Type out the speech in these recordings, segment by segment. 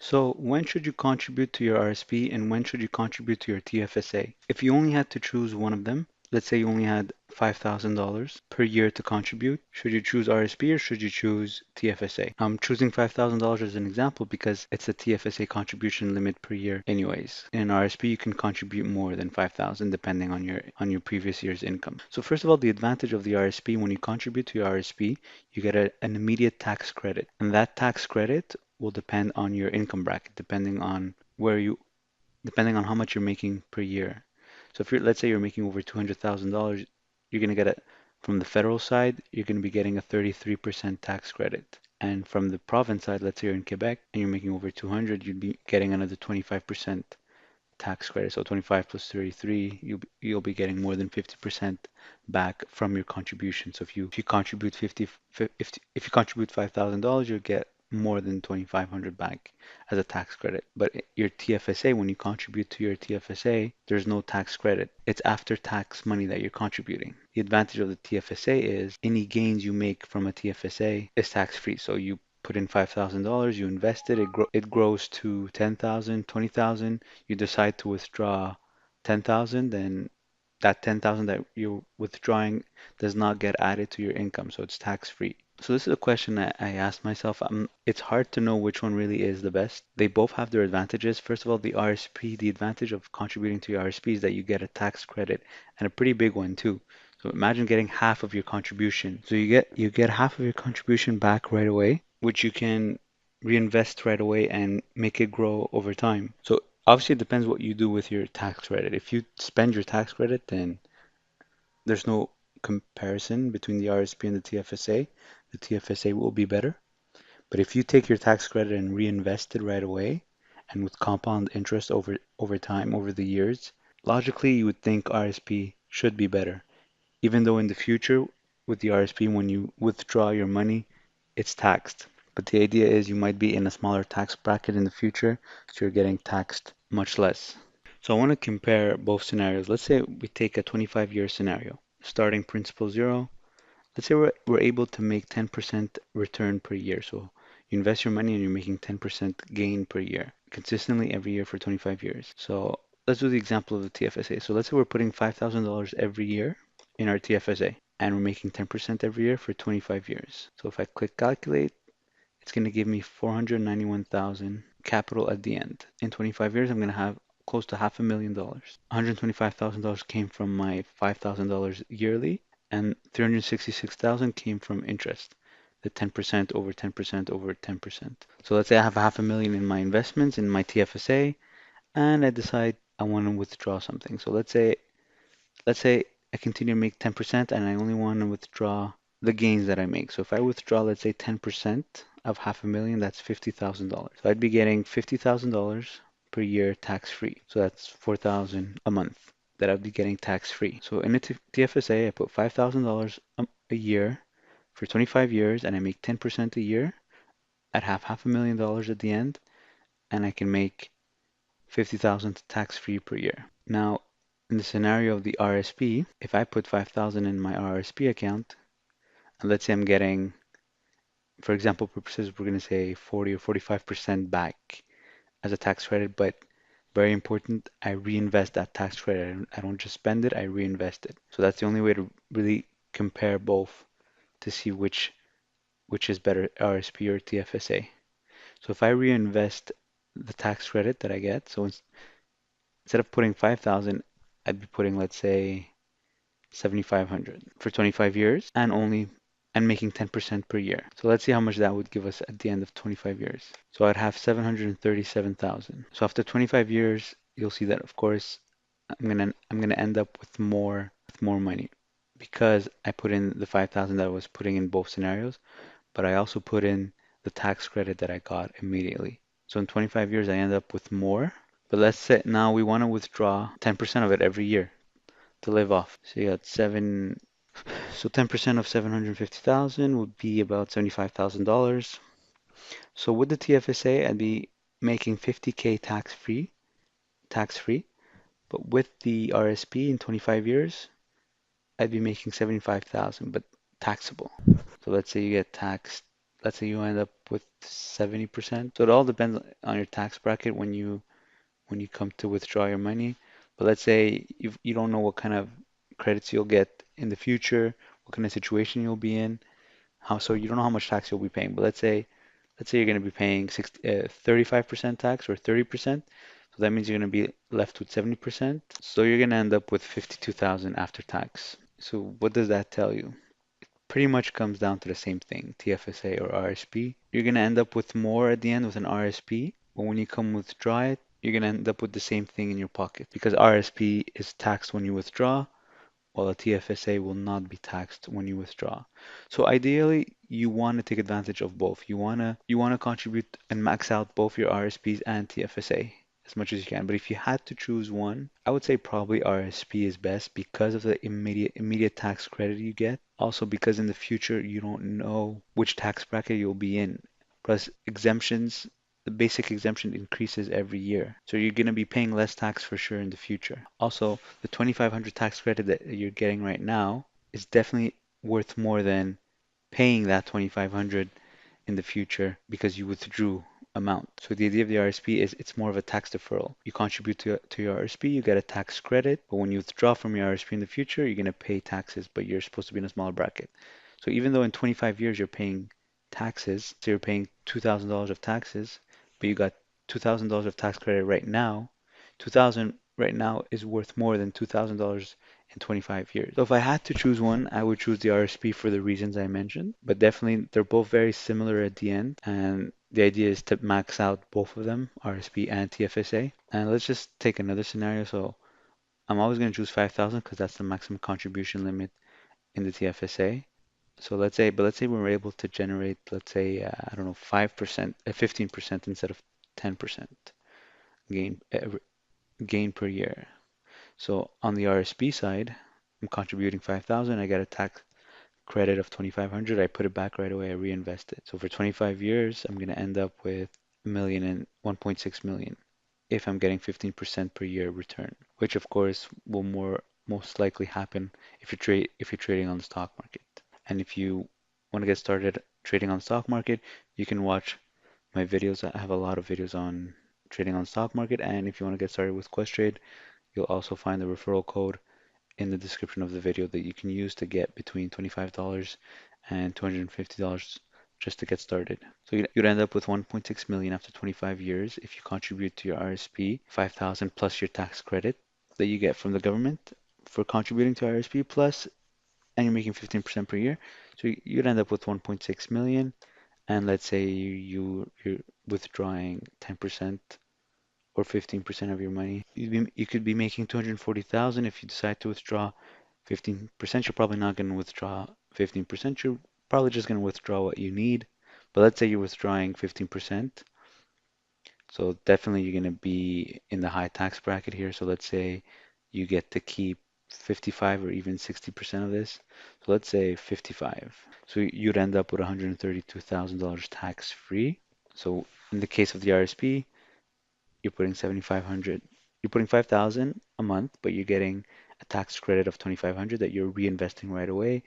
So when should you contribute to your RSP and when should you contribute to your TFSA? If you only had to choose one of them, let's say you only had $5,000 per year to contribute, should you choose RSP or should you choose TFSA? I'm choosing $5,000 as an example because it's a TFSA contribution limit per year anyways. In RSP, you can contribute more than 5,000 depending on your previous year's income. So first of all, the advantage of the RSP, when you contribute to your RSP, you get an immediate tax credit. And that tax credit will depend on your income bracket, depending on how much you're making per year. So if let's say you're making over $200,000, you're going to get it from the federal side, you're going to be getting a 33% tax credit. And from the province side, let's say you're in Quebec and you're making over 200, you'd be getting another 25% tax credit. So 25 plus 33, you'll be getting more than 50% back from your contribution. So if you contribute 50, if you contribute $5,000, you'll get more than 2,500 back as a tax credit. But your TFSA, when you contribute to your TFSA, there's no tax credit. It's after tax money that you're contributing. The advantage of the TFSA is any gains you make from a TFSA is tax free. So you put in $5,000, you invest it, it grows to 10,000, 20,000. You decide to withdraw 10,000, then that 10,000 that you're withdrawing does not get added to your income, so it's tax free. So this is a question that I asked myself. It's hard to know which one really is the best. They both have their advantages. First of all, the RSP, the advantage of contributing to your RSP is that you get a tax credit and a pretty big one too. So imagine getting half of your contribution. So you get half of your contribution back right away, which you can reinvest right away and make it grow over time. So obviously it depends what you do with your tax credit. If you spend your tax credit, then there's no comparison between the RSP and the TFSA. The TFSA will be better. But if you take your tax credit and reinvest it right away and with compound interest over time, over the years, logically you would think RSP should be better. Even though in the future with the RSP, when you withdraw your money, it's taxed. But the idea is you might be in a smaller tax bracket in the future, so you're getting taxed much less. So I want to compare both scenarios. Let's say we take a 25-year scenario, starting principal zero. Let's say we're able to make 10% return per year. So you invest your money and you're making 10% gain per year, consistently every year for 25 years. So let's do the example of the TFSA. So let's say we're putting $5,000 every year in our TFSA and we're making 10% every year for 25 years. So if I click calculate, it's going to give me 491,000 capital at the end. In 25 years, I'm going to have close to $500,000. $125,000 came from my $5,000 yearly, and 366,000 came from interest, the 10% over 10% over 10%. So let's say I have $500,000 in my investments in my TFSA, and I decide I want to withdraw something. So let's say I continue to make 10% and I only want to withdraw the gains that I make. So if I withdraw, let's say 10% of $500,000, that's $50,000. So I'd be getting $50,000 per year tax free. So that's 4,000 a month that I'd be getting tax free. So in the TFSA, I put $5,000 a year for 25 years and I make 10% a year. I'd have $500,000 at the end and I can make 50,000 tax free per year. Now, in the scenario of the RSP, if I put 5,000 in my RSP account, and let's say I'm getting, for example purposes, we're going to say 40 or 45% back as a tax credit, but very important, I reinvest that tax credit. I don't just spend it, I reinvest it. So that's the only way to really compare both to see which is better, RSP or TFSA. So if I reinvest the tax credit that I get, so instead of putting 5,000, I'd be putting, let's say, 7,500 for 25 years and making 10% per year. So let's see how much that would give us at the end of 25 years. So I'd have 737,000. So after 25 years, you'll see that of course I'm gonna end up with more money because I put in the 5,000 that I was putting in both scenarios, but I also put in the tax credit that I got immediately. So in 25 years, I end up with more. But let's say now we want to withdraw 10% of it every year to live off. So you got so 10% of 750,000 would be about $75,000. So with the TFSA, I'd be making 50K tax free. But with the RSP in 25 years, I'd be making 75,000, but taxable. So let's say you get taxed, let's say you end up with 70%. So it all depends on your tax bracket when you come to withdraw your money. But let's say you don't know what kind of credits you'll get in the future, what kind of situation you'll be in, how so you don't know how much tax you'll be paying. But let's say you're going to be paying 35% tax or 30%. So that means you're going to be left with 70%. So you're going to end up with 52,000 after tax. So what does that tell you? Pretty much comes down to the same thing, TFSA or RSP. You're going to end up with more at the end with an RSP, but when you come withdraw it, you're going to end up with the same thing in your pocket because RSP is taxed when you withdraw, while a TFSA will not be taxed when you withdraw. So ideally, you want to take advantage of both. You want to contribute and max out both your RSPs and TFSA as much as you can. But if you had to choose one, I would say probably RSP is best because of the immediate tax credit you get. Also because in the future you don't know which tax bracket you'll be in. Plus exemptions, the basic exemption increases every year. So you're going to be paying less tax for sure in the future. Also, the 2,500 tax credit that you're getting right now is definitely worth more than paying that 2,500 in the future because you withdrew amount. So the idea of the RSP is it's more of a tax deferral. You contribute to your RSP, you get a tax credit, but when you withdraw from your RSP in the future, you're going to pay taxes, but you're supposed to be in a smaller bracket. So even though in 25 years you're paying taxes, so you're paying $2,000 of taxes, but you got $2,000 of tax credit right now, 2,000 right now is worth more than $2,000 in 25 years. So if I had to choose one, I would choose the RSP for the reasons I mentioned, but definitely they're both very similar at the end, and the idea is to max out both of them, RSP and TFSA. And let's just take another scenario. So I'm always going to choose 5,000 because that's the maximum contribution limit in the TFSA. So let's say we were able to generate, let's say, I don't know, 5%, 15% instead of 10% gain, gain per year. So on the RSP side, I'm contributing 5,000, I get a tax credit of 2,500, I put it back right away, I reinvest it. So for 25 years, I'm going to end up with a million and 1.6 million if I'm getting 15% per year return, which of course will most likely happen if you're trading on the stock market. And if you want to get started trading on the stock market, you can watch my videos. I have a lot of videos on trading on the stock market, and if you want to get started with Questrade, you'll also find the referral code in the description of the video that you can use to get between $25 and $250 just to get started. So you'd end up with 1.6 million after 25 years if you contribute to your RSP, 5,000 plus your tax credit that you get from the government for contributing to RSP plus, and you're making 15% per year. So you'd end up with 1.6 million. And let's say you're withdrawing 10% or 15% of your money. You could be making 240,000 if you decide to withdraw 15%. You're probably not going to withdraw 15%. You're probably just going to withdraw what you need. But let's say you're withdrawing 15%. So definitely you're going to be in the high tax bracket here. So let's say you get to keep 55 or even 60% of this. So let's say 55. So you'd end up with $132,000 tax free. So in the case of the RSP, you're putting 7,500, you're putting 5,000 a month, but you're getting a tax credit of 2,500 that you're reinvesting right away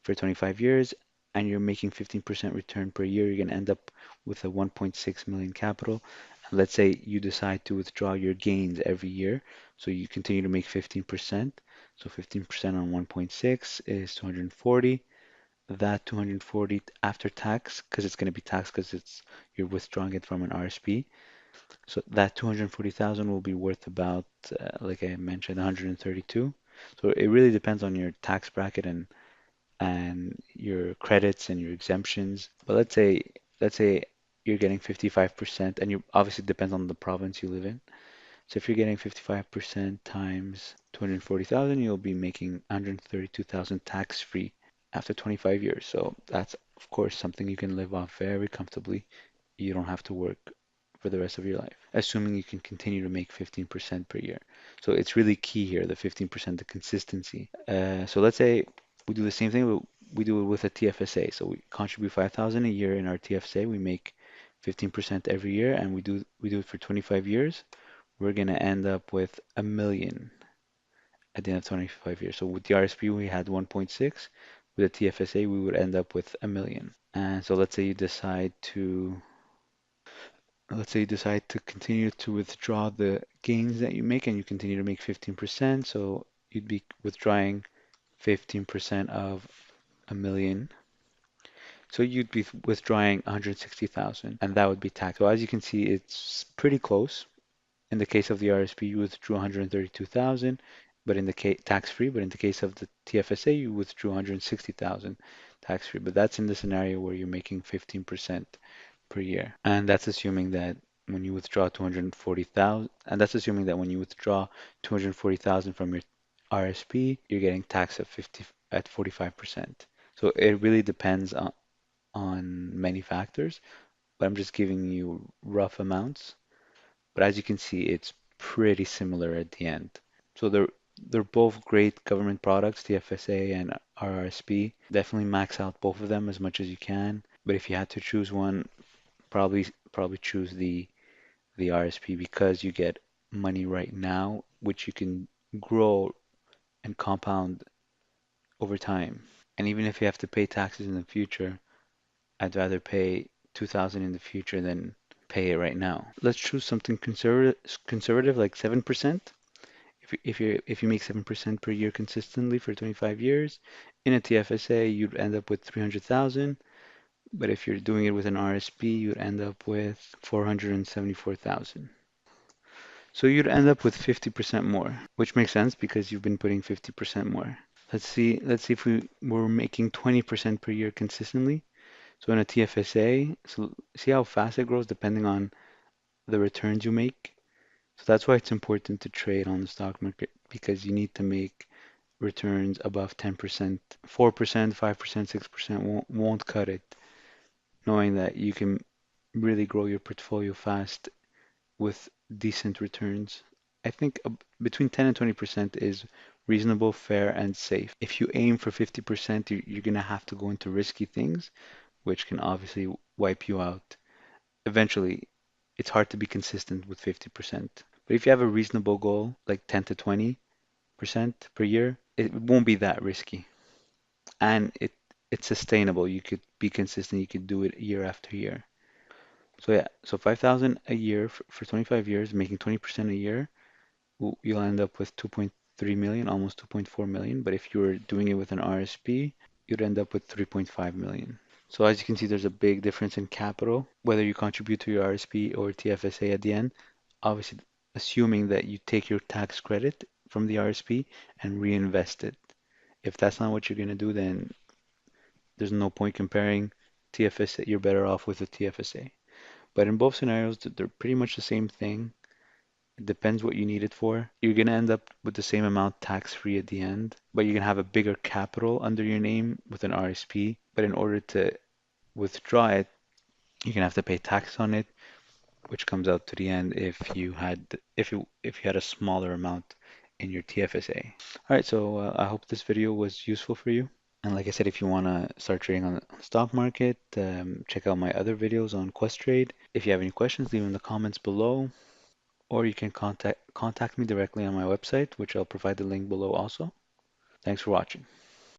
for 25 years, and you're making 15% return per year. You're going to end up with a 1.6 million capital. And let's say you decide to withdraw your gains every year, so you continue to make 15%. So 15% on 1.6 is 240. That 240 after tax, because it's going to be taxed because you're withdrawing it from an RSP. So that 240,000 will be worth about, like I mentioned, 132. So it really depends on your tax bracket and your credits and your exemptions. But let's say you're getting 55%, and you obviously depends on the province you live in. So if you're getting 55% times 240,000, you'll be making 132,000 tax free after 25 years. So that's of course something you can live off very comfortably. You don't have to work for the rest of your life, assuming you can continue to make 15% per year. So it's really key here, the 15%, the consistency. So let's say we do the same thing, but we do it with a TFSA. So we contribute 5,000 a year in our TFSA. We make 15% every year, and we do it for 25 years. We're gonna end up with a million at the end of 25 years. So with the RSP, we had 1.6. With the TFSA, we would end up with a million. And so let's say you decide to continue to withdraw the gains that you make and you continue to make 15%. So you'd be withdrawing 15% of a million. So you'd be withdrawing 160,000 and that would be taxed. So as you can see, it's pretty close. In the case of the RSP, you withdrew 132,000, but in the case tax-free, but in the case of the TFSA, you withdrew 160,000 tax-free. But that's in the scenario where you're making 15% per year. And that's assuming that when you withdraw 240,000, and that's assuming that when you withdraw 240,000 from your RSP, you're getting taxed at 45%. So it really depends on many factors, but I'm just giving you rough amounts. But as you can see, it's pretty similar at the end. So they're both great government products, TFSA and RRSP. Definitely max out both of them as much as you can. But if you had to choose one, probably choose the RSP because you get money right now, which you can grow and compound over time. And even if you have to pay taxes in the future, I'd rather pay 2,000 in the future than pay it right now. Let's choose something conservative like 7%. If you make 7% per year consistently for 25 years, in a TFSA, you'd end up with 300,000. But if you're doing it with an RSP, you'd end up with 474,000. So you'd end up with 50% more, which makes sense because you've been putting 50% more. Let's see if we were making 20% per year consistently. So in a TFSA, so see how fast it grows depending on the returns you make. So that's why it's important to trade on the stock market because you need to make returns above 10%. 4%, 5%, 6% won't cut it, knowing that you can really grow your portfolio fast with decent returns. I think between 10 and 20% is reasonable, fair, and safe. If you aim for 50%, you're going to have to go into risky things, which can obviously wipe you out. Eventually, it's hard to be consistent with 50%. But if you have a reasonable goal, like 10 to 20% per year, it won't be that risky. And it's sustainable. You could be consistent. You could do it year after year. So yeah, so 5,000 a year for 25 years, making 20% a year, you'll end up with 2.3 million, almost 2.4 million. But if you were doing it with an RSP, you'd end up with 3.5 million. So as you can see, there's a big difference in capital, whether you contribute to your RSP or TFSA at the end. Obviously, assuming that you take your tax credit from the RSP and reinvest it. If that's not what you're going to do, then there's no point comparing TFSA. You're better off with a TFSA. But in both scenarios, they're pretty much the same thing. It depends what you need it for. You're going to end up with the same amount tax free at the end, but you're going to have a bigger capital under your name with an RSP. But in order to withdraw it, you're going to have to pay tax on it, which comes out to the end if you had a smaller amount in your TFSA. All right, so I hope this video was useful for you. And like I said, if you want to start trading on the stock market, check out my other videos on Questrade. If you have any questions, leave them in the comments below, or you can contact me directly on my website, which I'll provide the link below also. Thanks for watching.